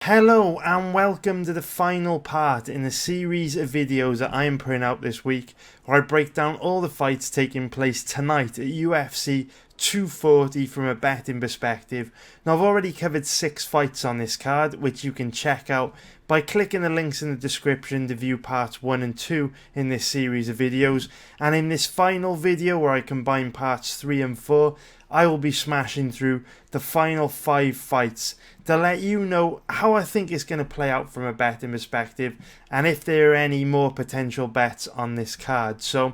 Hello and welcome to the final part in a series of videos that I am putting out this week where I break down all the fights taking place tonight at UFC 240 from a betting perspective. Now I've already covered 6 fights on this card which you can check out by clicking the links in the description to view parts 1 and 2 in this series of videos, and in this final video where I combine parts 3 and 4 I will be smashing through the final 5 fights to let you know how I think it's going to play out from a betting perspective and if there are any more potential bets on this card. So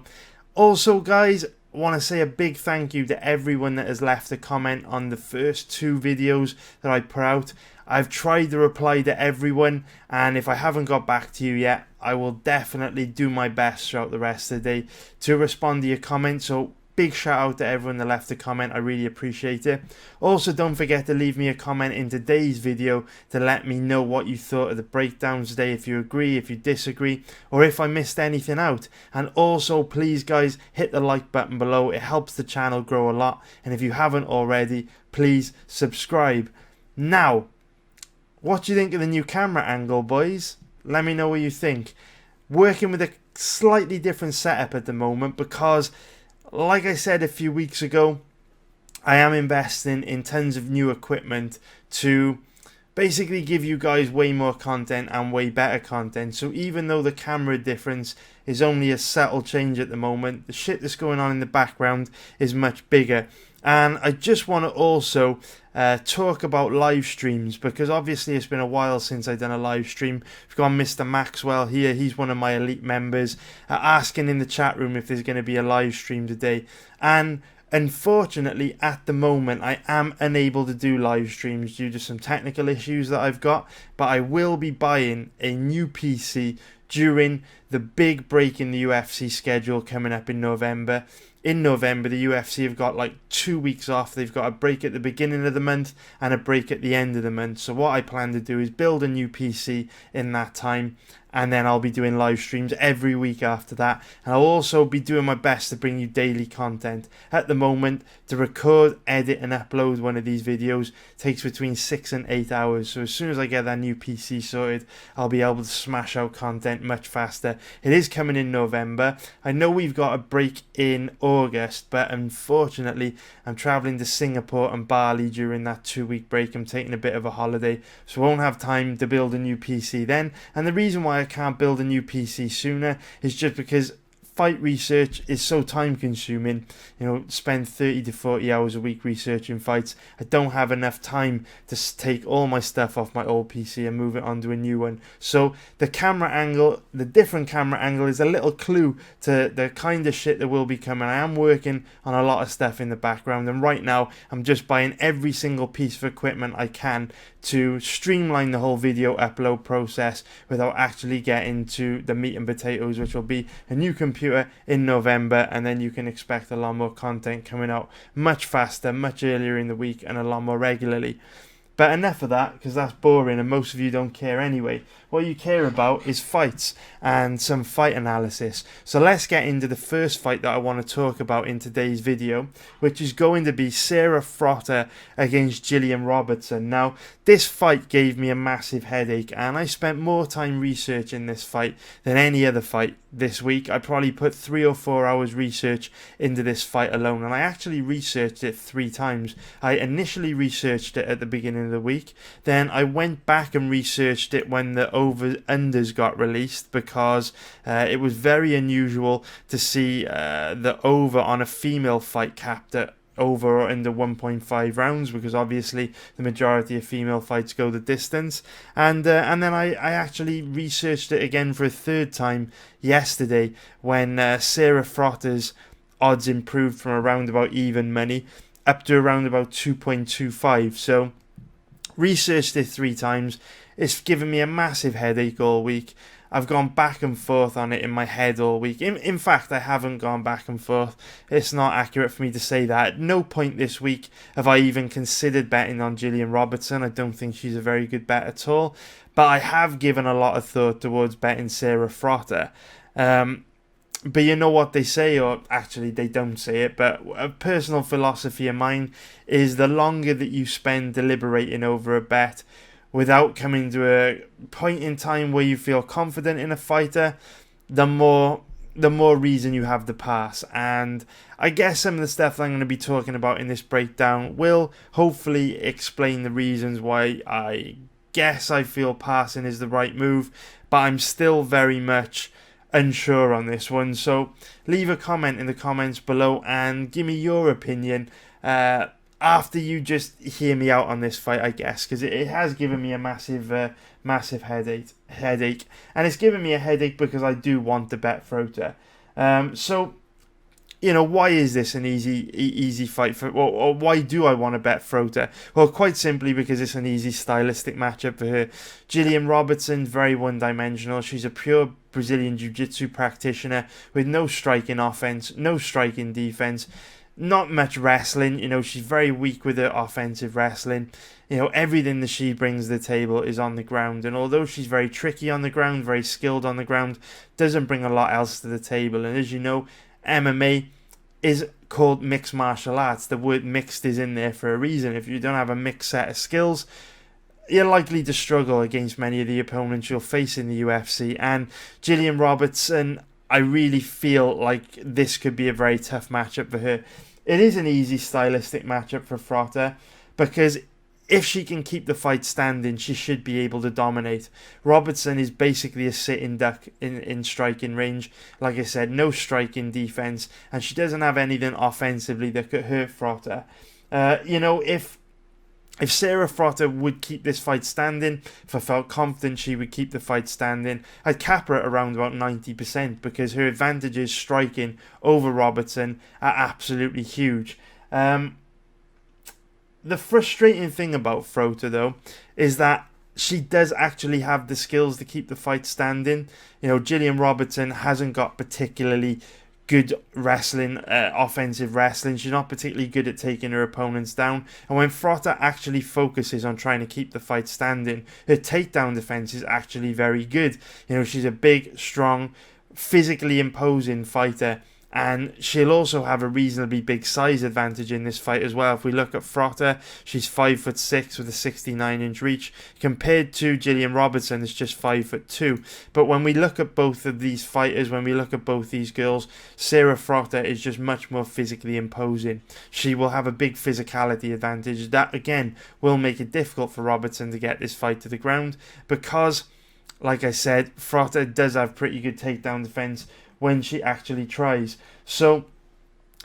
also guys, I want to say a big thank you to everyone that has left a comment on the first 2 videos that I put out. I've tried to reply to everyone, and if I haven't got back to you yet, I will definitely do my best throughout the rest of the day to respond to your comments. So big shout out to everyone that left a comment, I really appreciate it. Also don't forget to leave me a comment in today's video to let me know what you thought of the breakdowns today, if you agree, if you disagree, or if I missed anything out. And also please guys, hit the like button below, it helps the channel grow a lot, and if you haven't already, please subscribe. Now, what do you think of the new camera angle, boys? Let me know what you think. Working with a slightly different setup at the moment because, like I said a few weeks ago, I am investing in tons of new equipment to basically give you guys way more content and way better content. So even though the camera difference is only a subtle change at the moment, the shit that's going on in the background is much bigger. And I just want to also talk about live streams, because obviously it's been a while since I've done a live stream. We've got Mr. Maxwell here, he's one of my elite members, asking in the chat room if there's going to be a live stream today. And unfortunately at the moment I am unable to do live streams due to some technical issues that I've got, but I will be buying a new PC during the big break in the UFC schedule coming up in November. In November, the UFC have got like 2 weeks off. They've got a break at the beginning of the month and a break at the end of the month. So what I plan to do is build a new PC in that time, and then I'll be doing live streams every week after that. And I'll also be doing my best to bring you daily content. At the moment, to record, edit and upload one of these videos takes between 6 and 8 hours. So as soon as I get that new PC sorted, I'll be able to smash out content much faster. It is coming in November. I know we've got a break in August, but unfortunately I'm traveling to Singapore and Bali during that 2-week break. I'm taking a bit of a holiday, so I won't have time to build a new PC then. And the reason why I can't build a new PC sooner is just because fight research is so time consuming. You know, spend 30 to 40 hours a week researching fights. I don't have enough time to take all my stuff off my old PC and move it onto a new one. So the camera angle, the different camera angle, is a little clue to the kind of shit that will be coming. I am working on a lot of stuff in the background, and right now I'm just buying every single piece of equipment I can to streamline the whole video upload process without actually getting to the meat and potatoes, which will be a new computer in November, and then you can expect a lot more content coming out much faster, much earlier in the week, and a lot more regularly. But enough of that, because that's boring and most of you don't care anyway. What you care about is fights and some fight analysis. So let's get into the first fight that I want to talk about in today's video, which is going to be Sarah Frota against Gillian Robertson. Now, this fight gave me a massive headache, and I spent more time researching this fight than any other fight this week. I probably put 3 or 4 hours research into this fight alone, and I actually researched it 3 times. I initially researched it at the beginning of the week, then I went back and researched it when the over-unders got released, because it was very unusual to see the over on a female fight capped at over or under 1.5 rounds, because obviously the majority of female fights go the distance. And then I actually researched it again for a 3rd time yesterday when Sarah Frota's odds improved from around about even money up to around about 2.25. So researched it 3 times. It's given me a massive headache all week. I've gone back and forth on it in my head all week. In fact, I haven't gone back and forth. It's not accurate for me to say that. At no point this week have I even considered betting on Gillian Robertson. I don't think she's a very good bet at all. But I have given a lot of thought towards betting Sarah Frota. But you know what they say, or actually they don't say it, but a personal philosophy of mine is the longer that you spend deliberating over a bet, without coming to a point in time where you feel confident in a fighter, the more reason you have to pass. And I guess some of the stuff I'm going to be talking about in this breakdown will hopefully explain the reasons why I guess I feel passing is the right move, but I'm still very much unsure on this one. So leave a comment in the comments below and give me your opinion after you just hear me out on this fight, I guess, because it has given me a massive headache, and it's given me a headache because I do want to bet Frota. So, you know, why is this an easy fight for, or why do I want to bet Frota? Well, quite simply because it's an easy stylistic matchup for her. Gillian Robertson, very one-dimensional. She's a pure Brazilian Jiu-Jitsu practitioner with no striking offense, no striking defense. Not much wrestling, you know, she's very weak with her offensive wrestling. You know, everything that she brings to the table is on the ground. And although she's very tricky on the ground, very skilled on the ground, doesn't bring a lot else to the table. And as you know, MMA is called mixed martial arts. The word mixed is in there for a reason. If you don't have a mixed set of skills, you're likely to struggle against many of the opponents you'll face in the UFC. And Gillian Robertson, I really feel like this could be a very tough matchup for her. It is an easy stylistic matchup for Frota because if she can keep the fight standing, she should be able to dominate. Robertson is basically a sitting duck in striking range. Like I said, no striking defense, and she doesn't have anything offensively that could hurt Frota. You know, if Sarah Frota would keep this fight standing, if I felt confident she would keep the fight standing, I'd cap her at around about 90% because her advantages striking over Robertson are absolutely huge. The frustrating thing about Frota, though, is that she does actually have the skills to keep the fight standing. You know, Gillian Robertson hasn't got particularly good wrestling, offensive wrestling. She's not particularly good at taking her opponents down. And when Frota actually focuses on trying to keep the fight standing, her takedown defense is actually very good. You know, she's a big, strong, physically imposing fighter. And she'll also have a reasonably big size advantage in this fight as well. If we look at Frota, she's 5'6" with a 69-inch reach, compared to Gillian Robertson, that's just 5'2". But when we look at both of these fighters, when we look at both these girls, Sarah Frota is just much more physically imposing. She will have a big physicality advantage. That, again, will make it difficult for Robertson to get this fight to the ground because, like I said, Frota does have pretty good takedown defense when she actually tries. So,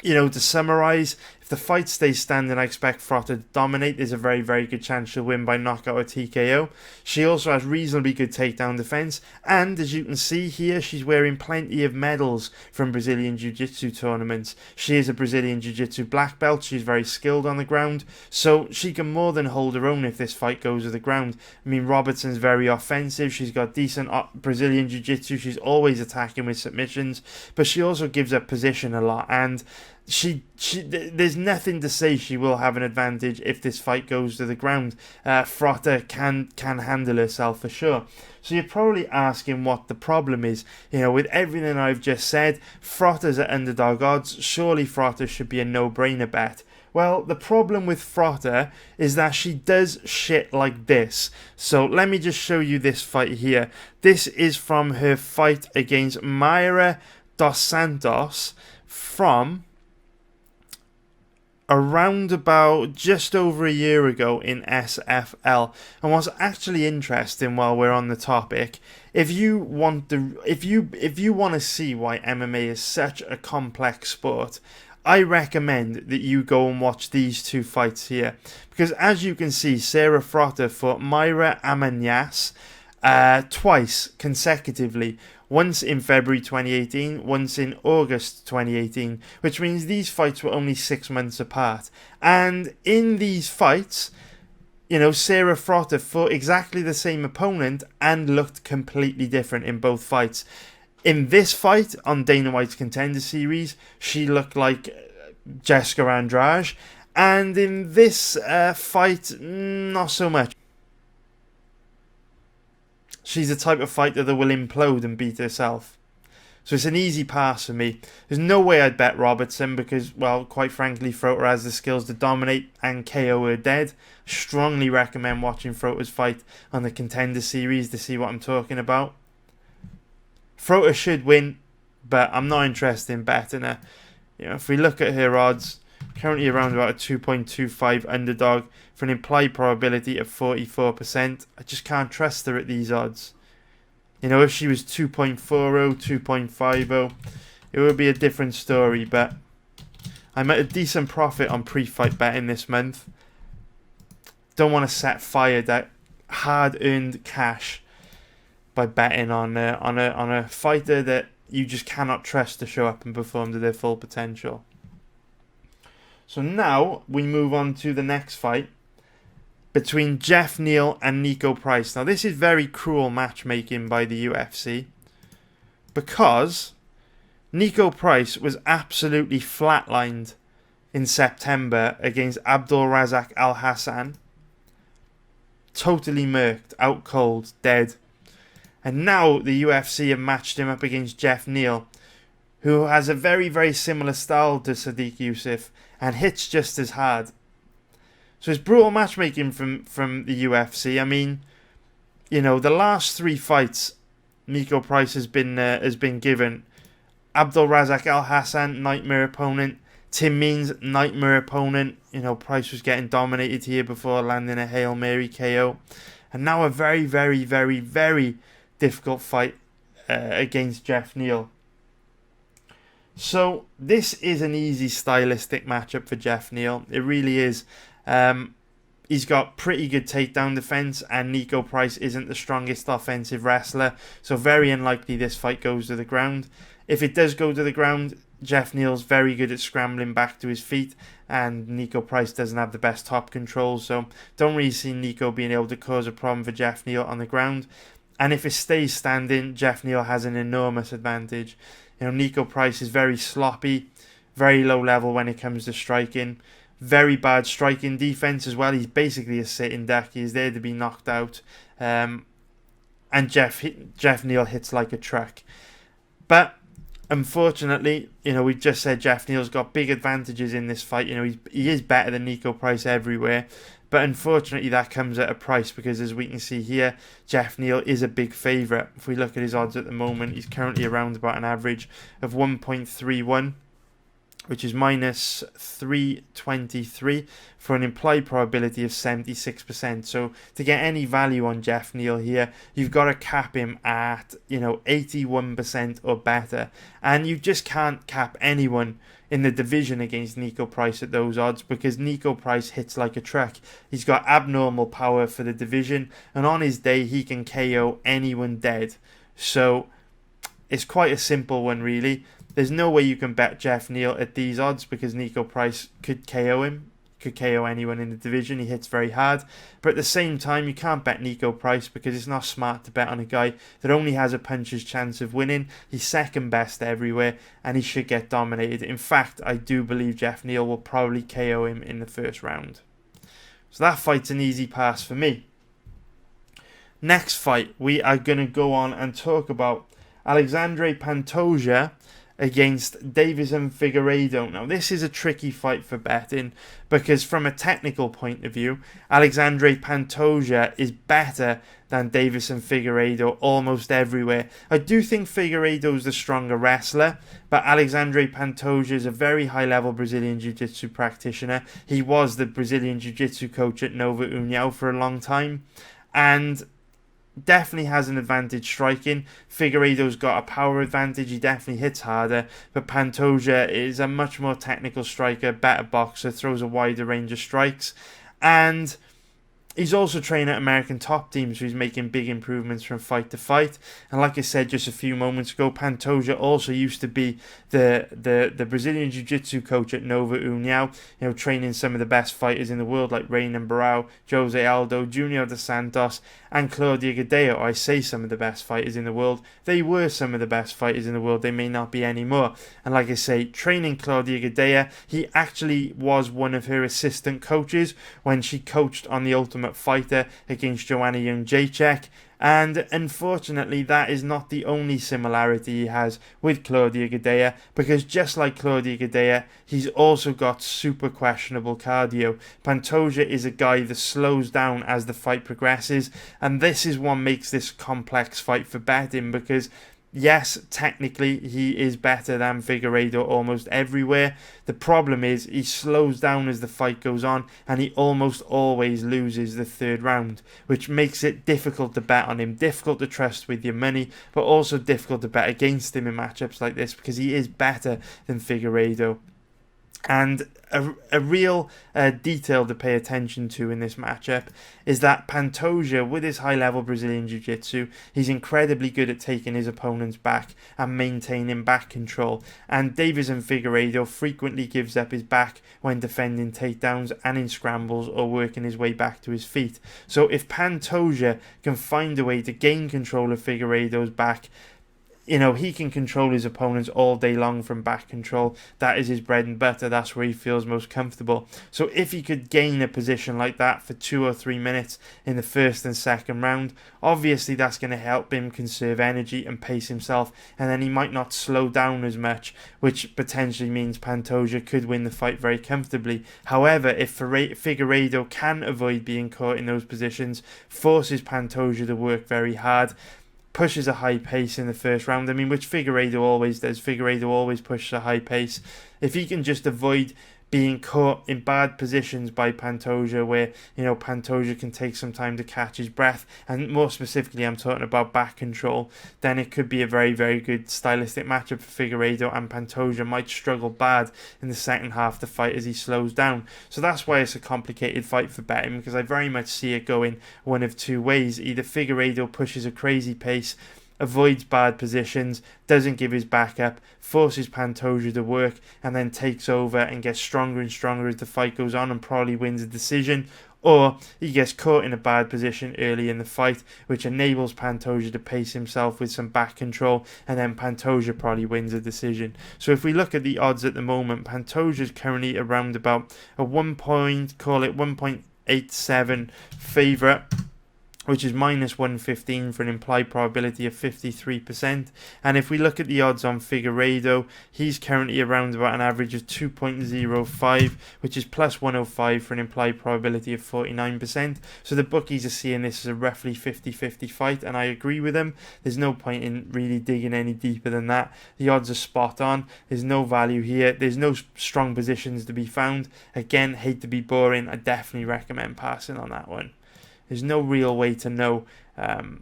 you know, to summarize, if the fight stays standing, I expect Frota to dominate. There's a very, very good chance she'll win by knockout or TKO. She also has reasonably good takedown defense. And as you can see here, she's wearing plenty of medals from Brazilian Jiu-Jitsu tournaments. She is a Brazilian Jiu-Jitsu black belt. She's very skilled on the ground. So she can more than hold her own if this fight goes to the ground. I mean, Robertson's very offensive. She's got decent Brazilian Jiu-Jitsu. She's always attacking with submissions. But she also gives up position a lot. And there's nothing to say she will have an advantage if this fight goes to the ground. Frota can handle herself for sure. So you're probably asking what the problem is. You know, with everything I've just said, Frota's at underdog odds. Surely Frota should be a no-brainer bet. Well, the problem with Frota is that she does shit like this. So let me just show you this fight here. This is from her fight against Mayra dos Santos from around about just over a year ago in SFL. And what's actually interesting, while we're on the topic, if you want to see why MMA is such a complex sport, I recommend that you go and watch these two fights here, because as you can see, Sarah Frota fought Mayra Amanias twice consecutively. Once in February 2018, once in August 2018, which means these fights were only 6 months apart. And in these fights, you know, Sarah Frota fought exactly the same opponent and looked completely different in both fights. In this fight, on Dana White's Contender Series, she looked like Jessica Andrade. And in this fight, not so much. She's the type of fighter that will implode and beat herself. So it's an easy pass for me. There's no way I'd bet Robertson because, well, quite frankly, Frota has the skills to dominate and KO her dead. Strongly recommend watching Frota's fight on the Contender Series to see what I'm talking about. Frota should win, but I'm not interested in betting her. If we look at her odds, currently around about a 2.25 underdog for an implied probability of 44%. I just can't trust her at these odds. If she was 2.40, 2.50, it would be a different story, but I'm at a decent profit on pre-fight betting this month. Don't want to set fire to hard-earned cash by betting on a fighter that you just cannot trust to show up and perform to their full potential. So now we move on to the next fight between Geoff Neal and Niko Price. Now this is very cruel matchmaking by the UFC because Niko Price was absolutely flatlined in September against Abdulrazak Al-Hassan. Totally murked, out cold, dead. And now the UFC have matched him up against Geoff Neal, who has a very, very similar style to Sodiq Yusuff and hits just as hard. So it's brutal matchmaking from the UFC. I mean, the last 3 fights Niko Price has been given. Abdulrazak Al-Hassan, nightmare opponent. Tim Means, nightmare opponent. Price was getting dominated here before landing a Hail Mary KO. And now a very, very, very, very difficult fight against Geoff Neal. So this is an easy stylistic matchup for Geoff Neal. It really is. He's got pretty good takedown defense, and Niko Price isn't the strongest offensive wrestler, so very unlikely this fight goes to the ground. If it does go to the ground, Geoff Neal's very good at scrambling back to his feet, and Niko Price doesn't have the best top control, so don't really see Niko being able to cause a problem for Geoff Neal on the ground. And if it stays standing, Geoff Neal has an enormous advantage. Niko Price is very sloppy, very low level when it comes to striking. Very bad striking defense as well. He's basically a sitting duck. He's there to be knocked out. And Geoff Neal hits like a truck. But unfortunately, we just said Geoff Neal's got big advantages in this fight. He is better than Niko Price everywhere. But unfortunately, that comes at a price because, as we can see here, Geoff Neal is a big favourite. If we look at his odds at the moment, he's currently around about an average of 1.31. Which is minus 323 for an implied probability of 76%. So to get any value on Geoff Neal here, you've got to cap him at 81% or better, and you just can't cap anyone in the division against Niko Price at those odds because Niko Price hits like a truck. He's got abnormal power for the division, and on his day he can KO anyone dead. So it's quite a simple one, really. There's no way you can bet Geoff Neal at these odds because Niko Price could KO him, could KO anyone in the division. He hits very hard. But at the same time, you can't bet Niko Price because it's not smart to bet on a guy that only has a puncher's chance of winning. He's second best everywhere and he should get dominated. In fact, I do believe Geoff Neal will probably KO him in the first round. So that fight's an easy pass for me. Next fight, we are going to go on and talk about Alexandre Pantoja against Deiveson Figueiredo. Now, this is a tricky fight for betting because from a technical point of view, Alexandre Pantoja is better than Deiveson Figueiredo almost everywhere. I do think Figueiredo is the stronger wrestler, but Alexandre Pantoja is a very high-level Brazilian Jiu-Jitsu practitioner. He was the Brazilian Jiu-Jitsu coach at Nova União for a long time, and definitely has an advantage striking. Figueiredo's got a power advantage. He definitely hits harder. But Pantoja is a much more technical striker, better boxer, throws a wider range of strikes. And he's also training at American Top Team, so he's making big improvements from fight to fight. And like I said just a few moments ago, Pantoja also used to be the Brazilian Jiu-Jitsu coach at Nova União, training some of the best fighters in the world like Renan Barão, Jose Aldo, Junior dos Santos, and Claudia Gadelha. I say some of the best fighters in the world. They were some of the best fighters in the world. They may not be anymore. And like I say, training Claudia Gadelha, he actually was one of her assistant coaches when she coached on The Ultimate Fighter against Joanna Jędrzejczyk. And unfortunately, that is not the only similarity he has with Claudia Gadelha, because just like Claudia Gadelha, he's also got super questionable cardio. Pantoja is a guy that slows down as the fight progresses, and this is what makes this complex fight for betting, because yes, technically he is better than Figueiredo almost everywhere. The problem is he slows down as the fight goes on, and he almost always loses the third round, which makes it difficult to bet on him, difficult to trust with your money, but also difficult to bet against him in matchups like this, because he is better than Figueiredo. And a real detail to pay attention to in this matchup is that Pantoja, with his high-level Brazilian Jiu-Jitsu, he's incredibly good at taking his opponents back and maintaining back control. And Deiveson Figueiredo frequently gives up his back when defending takedowns and in scrambles or working his way back to his feet. So if Pantoja can find a way to gain control of Figueiredo's back, he can control his opponents all day long from back control. That is his bread and butter. That's where he feels most comfortable. So if he could gain a position like that for 2 or 3 minutes in the first and second round, obviously that's going to help him conserve energy and pace himself, and then he might not slow down as much, which potentially means Pantoja could win the fight very comfortably. However, if Figueiredo can avoid being caught in those positions, forces Pantoja to work very hard, pushes a high pace in the first round, which Figueiredo always does. Figueiredo always pushes a high pace. If he can just avoid being caught in bad positions by Pantoja, where Pantoja can take some time to catch his breath, and more specifically I'm talking about back control, then it could be a very, very good stylistic matchup for Figueiredo, and Pantoja might struggle bad in the second half of the fight as he slows down. So that's why it's a complicated fight for betting, because I very much see it going one of two ways. Either Figueiredo pushes a crazy pace, avoids bad positions, doesn't give his back up, forces Pantoja to work, and then takes over and gets stronger and stronger as the fight goes on and probably wins a decision. Or he gets caught in a bad position early in the fight, which enables Pantoja to pace himself with some back control, and then Pantoja probably wins a decision. So if we look at the odds at the moment, Pantoja is currently around about a 1.87 favourite, which is minus 115 for an implied probability of 53%. And if we look at the odds on Figueiredo, he's currently around about an average of 2.05, which is plus 105 for an implied probability of 49%. So the bookies are seeing this as a roughly 50-50 fight, and I agree with them. There's no point in really digging any deeper than that. The odds are spot on. There's no value here. There's no strong positions to be found. Again, hate to be boring. I definitely recommend passing on that one. There's no real way to know. Who's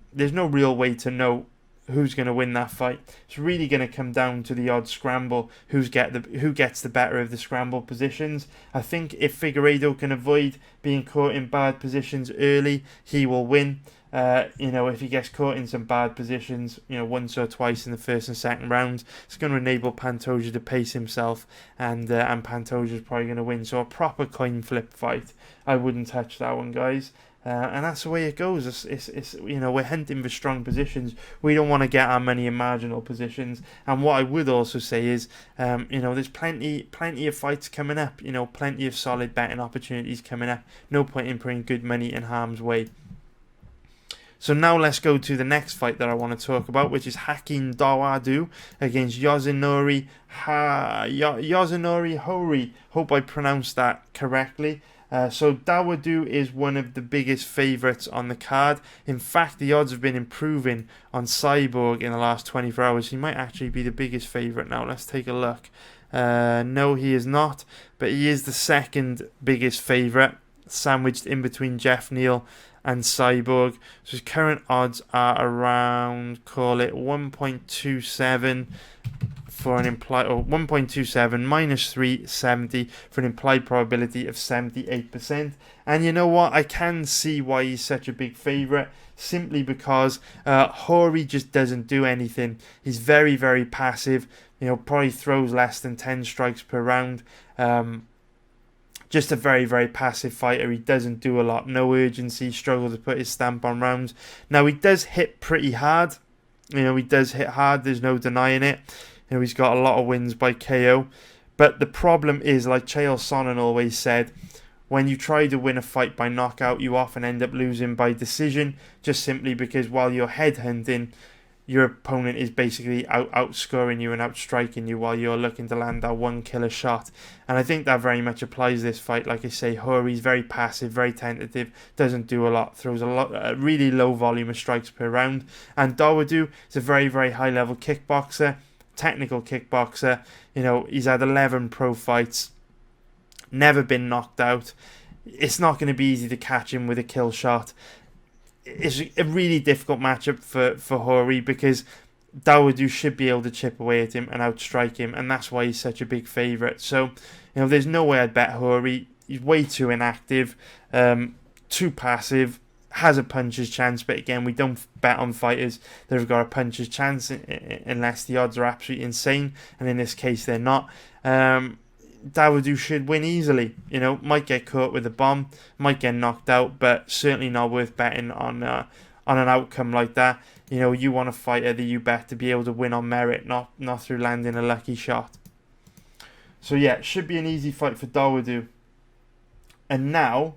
going to win that fight. It's really going to come down to the odd scramble. Who gets the better of the scramble positions. I think if Figueiredo can avoid being caught in bad positions early, he will win. If he gets caught in some bad positions, once or twice in the first and second rounds, it's going to enable Pantoja to pace himself, and Pantoja's probably going to win. So a proper coin flip fight. I wouldn't touch that one, guys. And that's the way it goes. It's we're hunting for strong positions. We don't want to get our money in marginal positions. And what I would also say is, there's plenty of fights coming up. Plenty of solid betting opportunities coming up. No point in putting good money in harm's way. So now let's go to the next fight that I want to talk about, which is Hakeem Dawodu against Horie. Hope I pronounced that correctly. So Dawodu is one of the biggest favourites on the card. In fact, the odds have been improving on Cyborg in the last 24 hours. He might actually be the biggest favourite now. Let's take a look. No, he is not, but he is the second biggest favourite, sandwiched in between Jeff Neal and Cyborg. So his current odds are around, call it 1.27 for an implied, or 1.27 minus 370 for an implied probability of 78%. And you know what? I can see why he's such a big favourite, simply because Horie just doesn't do anything. He's very, very passive. Probably throws less than 10 strikes per round. Just a very, very passive fighter. He doesn't do a lot. No urgency. Struggles to put his stamp on rounds. Now, he does hit pretty hard. He does hit hard. There's no denying it. He's got a lot of wins by KO. But the problem is, like Chael Sonnen always said, when you try to win a fight by knockout, you often end up losing by decision, just simply because while you're headhunting, your opponent is basically outscoring you and outstriking you while you're looking to land that one killer shot. And I think that very much applies this fight. Like I say, Horie's very passive, very tentative, doesn't do a lot, throws a really low volume of strikes per round. And Dawodu is a very, very high level kickboxer, technical kickboxer. You know, he's had 11 pro fights, never been knocked out. It's not going to be easy to catch him with a kill shot. It's a really difficult matchup for Horie, because Dawodu should be able to chip away at him and outstrike him, and that's why he's such a big favourite. So, you know, there's no way I'd bet Horie. He's way too inactive, too passive, has a puncher's chance, but again, we don't bet on fighters that have got a puncher's chance unless the odds are absolutely insane, and in this case they're not. Dawodu should win easily. You know, might get caught with a bomb, might get knocked out, but certainly not worth betting on an outcome like that. You know, you want a fighter that you bet to be able to win on merit, not through landing a lucky shot. So yeah, it should be an easy fight for Dawodu. And now,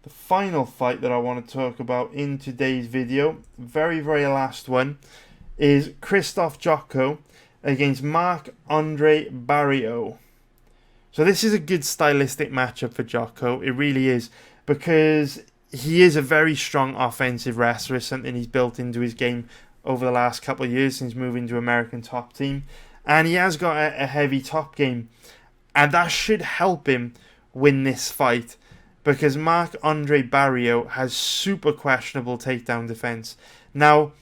the final fight that I want to talk about in today's video, very, very last one, is Krzysztof Jotko against Marc-Andre Barriault. So this is a good stylistic matchup for Jotko. It really is, because he is a very strong offensive wrestler, something he's built into his game over the last couple of years since moving to American Top Team. And he has got a heavy top game. And that should help him win this fight, because Marc-Andre Barriault has super questionable takedown defense. Now,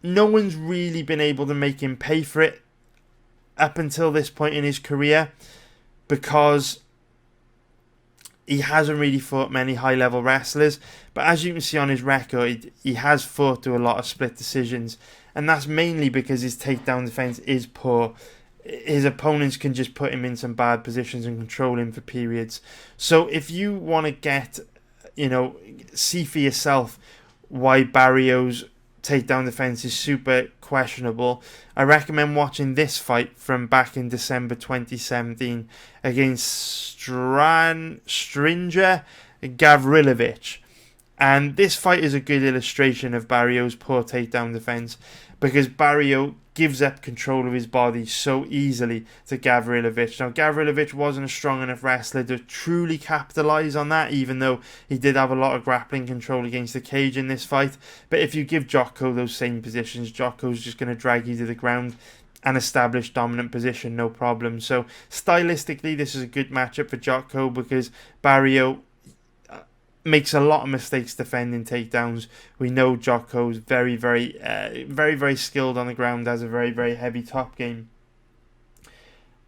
no one's really been able to make him pay for it up until this point in his career, because he hasn't really fought many high-level wrestlers. But as you can see on his record, he has fought to a lot of split decisions, and that's mainly because his takedown defense is poor. His opponents can just put him in some bad positions and control him for periods. So if you want to get, you know, see for yourself why Barriault's takedown defense is super questionable, I recommend watching this fight from back in December 2017 against Stringer Gavrilovic. And this fight is a good illustration of Barriault's poor takedown defense, because Barriault gives up control of his body so easily to Gavrilovic. Now, Gavrilovic wasn't a strong enough wrestler to truly capitalise on that, even though he did have a lot of grappling control against the cage in this fight. But if you give Jotko those same positions, Jotko's just going to drag you to the ground and establish dominant position, no problem. So, stylistically, this is a good matchup for Jotko, because Barriault makes a lot of mistakes defending takedowns. We know Jotko's very, very skilled on the ground, has a very, very heavy top game.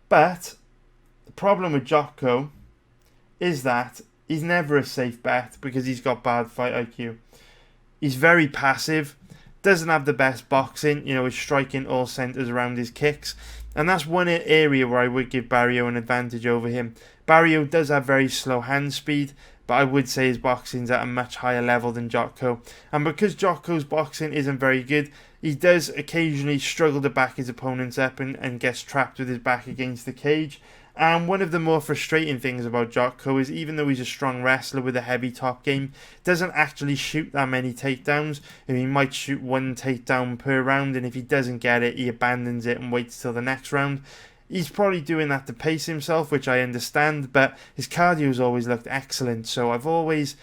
But the problem with Jotko is that he's never a safe bet, because he's got bad fight IQ. He's very passive, doesn't have the best boxing, you know, his striking all centres around his kicks. And that's one area where I would give Barriault an advantage over him. Barriault does have very slow hand speed, but I would say his boxing's at a much higher level than Jotko. And because Jotko's boxing isn't very good, he does occasionally struggle to back his opponents up and gets trapped with his back against the cage. And one of the more frustrating things about Jotko is, even though he's a strong wrestler with a heavy top game, doesn't actually shoot that many takedowns. He might shoot one takedown per round, and if he doesn't get it, he abandons it and waits till the next round. He's probably doing that to pace himself, which I understand, but his cardio's always looked excellent. So I've always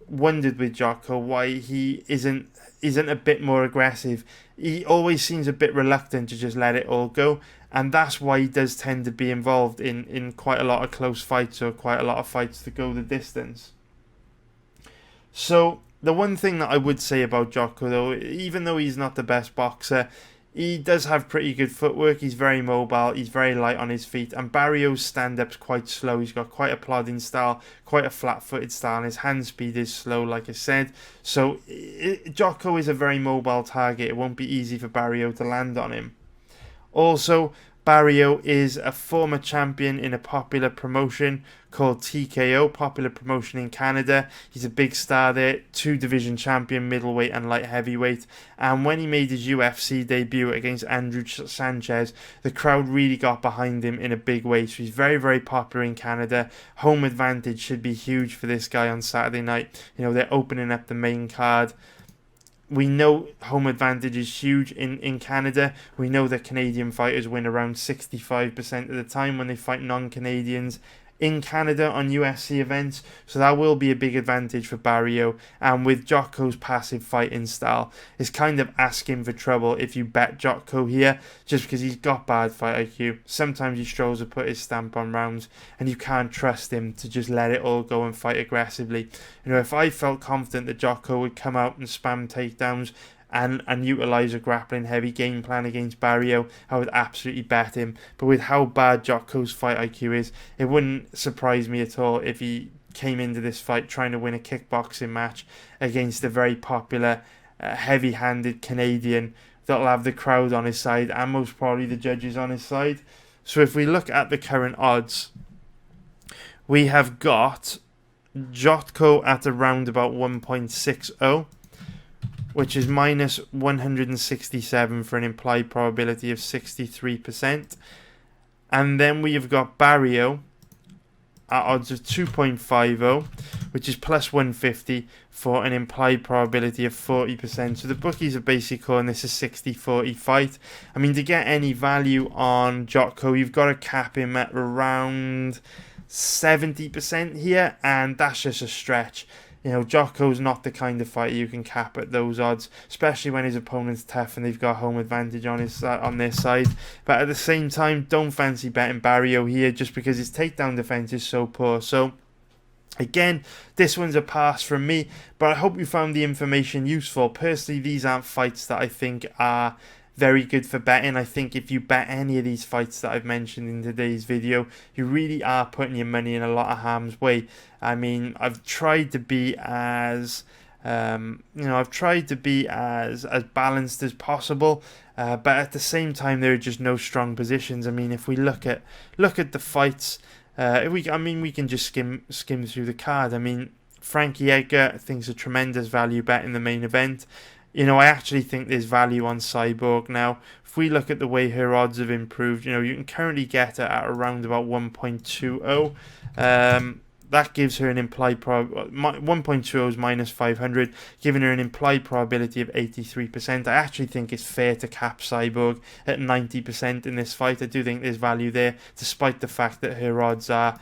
wondered with Jotko why he isn't a bit more aggressive. He always seems a bit reluctant to just let it all go, and that's why he does tend to be involved in quite a lot of close fights, or quite a lot of fights to go the distance. So the one thing that I would say about Jotko, though, even though he's not the best boxer, he does have pretty good footwork. He's very mobile, he's very light on his feet, and Barriault's stand-up's quite slow. He's got quite a plodding style, quite a flat-footed style, and his hand speed is slow, like I said. So Jotko is a very mobile target. It won't be easy for Barriault to land on him. Also, Barriault is a former champion in a popular promotion called TKO, popular promotion in Canada. He's a big star there, 2-division champion, middleweight and light heavyweight. And when he made his UFC debut against Andrew Sanchez, the crowd really got behind him in a big way. So he's very, very popular in Canada. Home advantage should be huge for this guy on Saturday night. You know, they're opening up the main card. We know home advantage is huge in Canada. We know that Canadian fighters win around 65% of the time when they fight non-Canadians in Canada on UFC events, so that will be a big advantage for Barriault. And with Jotko's passive fighting style, it's kind of asking for trouble if you bet Jotko here, just because he's got bad fight IQ. Sometimes he struggles to put his stamp on rounds, and you can't trust him to just let it all go and fight aggressively. You know, if I felt confident that Jotko would come out and spam takedowns and utilise a grappling heavy game plan against Barriault, I would absolutely bet him. But with how bad Jotko's fight IQ is, it wouldn't surprise me at all if he came into this fight trying to win a kickboxing match against a very popular heavy-handed Canadian that'll have the crowd on his side and most probably the judges on his side. So if we look at the current odds, we have got Jotko at around about 1.60, which is minus 167 for an implied probability of 63%. And then we have got Barriault at odds of 2.50, which is plus 150 for an implied probability of 40%. So the bookies are basically calling this a 60-40 fight. I mean, to get any value on Jotko, you've got to cap him at around 70% here, and that's just a stretch. You know, Jotko's not the kind of fighter you can cap at those odds, especially when his opponent's tough and they've got home advantage on their side. But at the same time, don't fancy betting Barriault here just because his takedown defense is so poor. So again, this one's a pass from me, but I hope you found the information useful. Personally, these aren't fights that I think are very good for betting. I think if you bet any of these fights that I've mentioned in today's video, you really are putting your money in a lot of harm's way. I mean, I've tried to be as balanced as possible, but at the same time, there are just no strong positions. I mean, if we look at the fights, we can just skim through the card. I mean, Frankie Edgar, I think, is a tremendous value bet in the main event. You know, I actually think there's value on Cyborg now. If we look at the way her odds have improved, you know, you can currently get her at around about 1.20. That gives her an implied 1.20 is minus 500, giving her an implied probability of 83%. I actually think it's fair to cap Cyborg at 90% in this fight. I do think there's value there, despite the fact that her odds are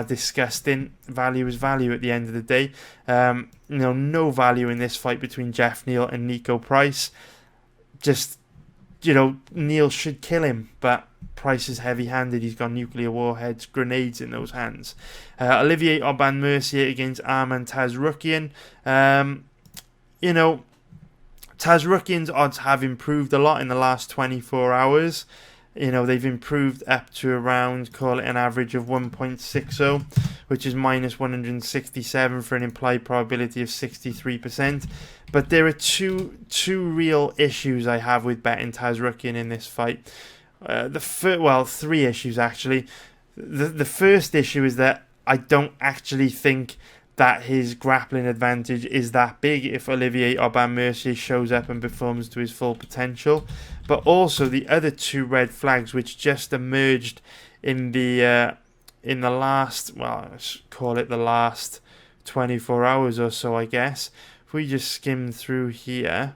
disgusting. Value is value at the end of the day. You know, no value in this fight between Jeff Neal and Nico Price. Just, you know, Neal should kill him, but Price is heavy-handed. He's got nuclear warheads, grenades in those hands. Olivier Aubin-Mercier against Arman Tazrukian. You know, Tazrukian's odds have improved a lot in the last 24 hours. You know, they've improved up to around, call it an average of 1.60, which is minus 167 for an implied probability of 63%. But there are two real issues I have with betting Tazrukian in this fight. Three issues actually. The first issue is that I don't actually think that his grappling advantage is that big if Olivier Aubin-Mercier shows up and performs to his full potential. But also the other two red flags which just emerged in the last, well, let's call it the last 24 hours or so, I guess. If we just skim through here.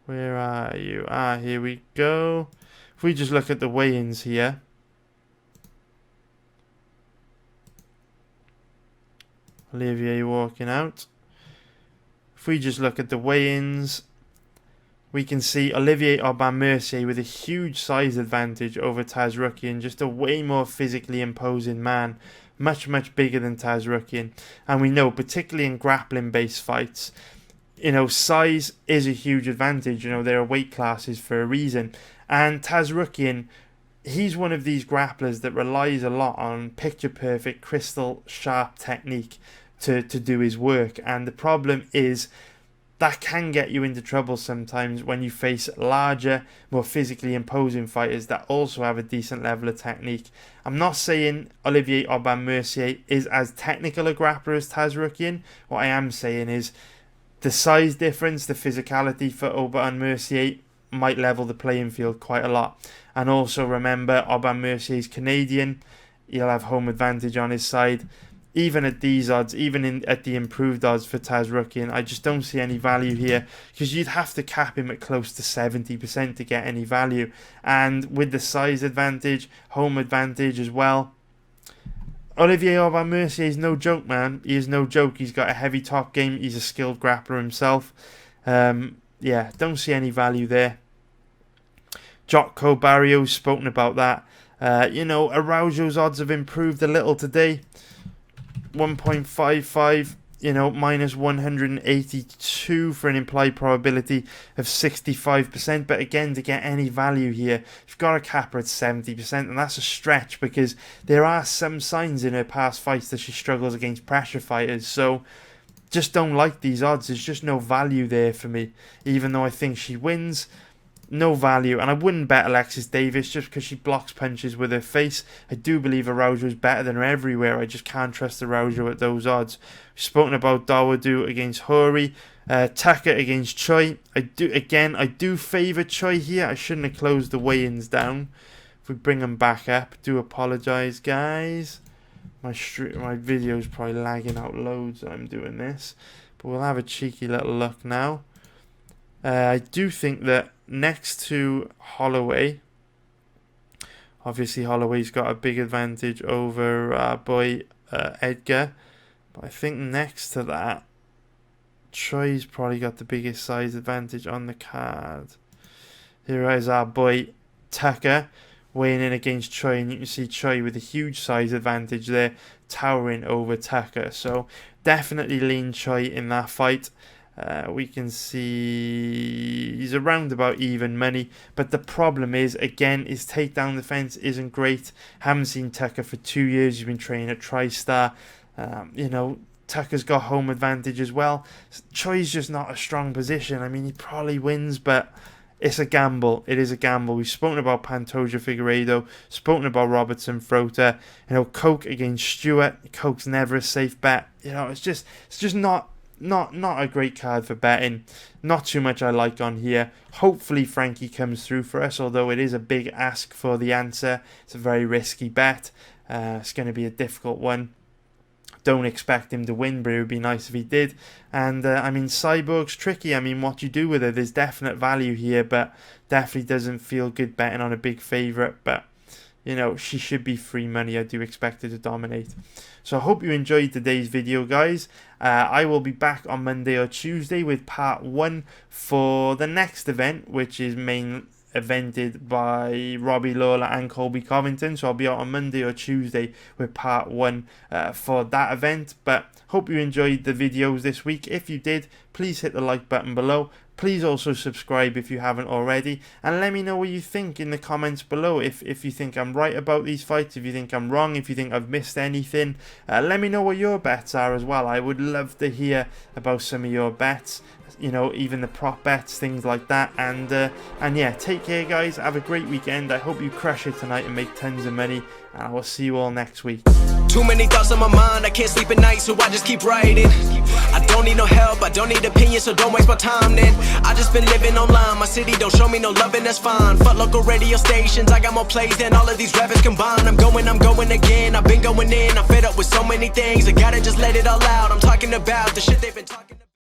Where are you? Here we go. If we just look at the weigh-ins here. Olivier walking out. If we just look at the weigh-ins, we can see Olivier Aubin-Mercier with a huge size advantage over Tazrukian, just a way more physically imposing man, much, much bigger than Tazrukian. And we know, particularly in grappling-based fights, you know, size is a huge advantage. You know, there are weight classes for a reason. And Tazrukian, he's one of these grapplers that relies a lot on picture-perfect, crystal-sharp technique to do his work. And the problem is, that can get you into trouble sometimes when you face larger, more physically imposing fighters that also have a decent level of technique. I'm not saying Olivier Aubin-Mercier is as technical a grappler as Tazrukian. What I am saying is the size difference, the physicality for Aubin-Mercier might level the playing field quite a lot. And also remember, Aubin-Mercier is Canadian. He'll have home advantage on his side. Even at these odds, even at the improved odds for Tazrukian, I just don't see any value here, because you'd have to cap him at close to 70% to get any value. And with the size advantage, home advantage as well, Olivier Aubin-Mercier is no joke, man. He is no joke. He's got a heavy top game. He's a skilled grappler himself. Yeah, don't see any value there. Jotko, Barriault, spoken about that. You know, Araujo's odds have improved a little today. 1.55, you know, minus 182 for an implied probability of 65%. But again, to get any value here, you've got a capper at 70%, and that's a stretch, because there are some signs in her past fights that she struggles against pressure fighters. So just don't like these odds. There's just no value there for me, even though I think she wins. No value, and I wouldn't bet Alexis Davis just because she blocks punches with her face. I do believe Araujo is better than her everywhere. I just can't trust Araujo at those odds. We've spoken about Dawodu against Horie, Tucker against Choi. I do favour Choi here. I shouldn't have closed the weigh-ins down. If we bring them back up, do apologise, guys. My video's probably lagging out loads that I'm doing this, but we'll have a cheeky little look now. I do think that next to Holloway, obviously Holloway's got a big advantage over our boy Edgar, but I think next to that, Troy's probably got the biggest size advantage on the card. Here is our boy Tucker weighing in against Troy, and you can see Troy with a huge size advantage there, towering over Tucker. So definitely lean Troy in that fight. We can see he's around about even money, but the problem is, again, his takedown defense isn't great. Haven't seen Tucker for 2 years. He's been training at TriStar. You know, Tucker's got home advantage as well. Choi's just not a strong position. I mean, he probably wins, but it's a gamble. It is a gamble. We've spoken about Pantoja, Figueiredo, spoken about Robertson, Frota. You know, Coke against Stewart. Coke's never a safe bet. You know, it's just not a great card for betting. Not too much I like on here. Hopefully Frankie comes through for us, although it is a big ask for the answer. It's a very risky bet. It's going to be a difficult one. Don't expect him to win, but it would be nice if he did. And I mean, Cyborg's tricky. I mean, what you do with her, there's definite value here, but definitely doesn't feel good betting on a big favourite. But you know, she should be free money. I do expect her to dominate. So I hope you enjoyed today's video, guys. I will be back on Monday or Tuesday with part 1 for the next event, which is main evented by Robbie Lawler and Colby Covington. So I'll be out on Monday or Tuesday with part 1 for that event. But hope you enjoyed the videos this week. If you did, please hit the like button below. Please also subscribe if you haven't already, and let me know what you think in the comments below. If you think I'm right about these fights, if you think I'm wrong, if you think I've missed anything, let me know what your bets are as well. I would love to hear about some of your bets, you know, even the prop bets, things like that. And yeah, take care, guys. Have a great weekend. I hope you crush it tonight and make tons of money, and I will see you all next week. Too many thoughts on my mind, I can't sleep at night, so I just keep writing. I don't need no help, I don't need opinions, so don't waste my time then. I just been living online, my city don't show me no love, and that's fine. Fuck local radio stations, I got more plays than all of these rappers combined. I'm going again, I've been going in, I'm fed up with so many things. I gotta just let it all out, I'm talking about the shit they've been talking about.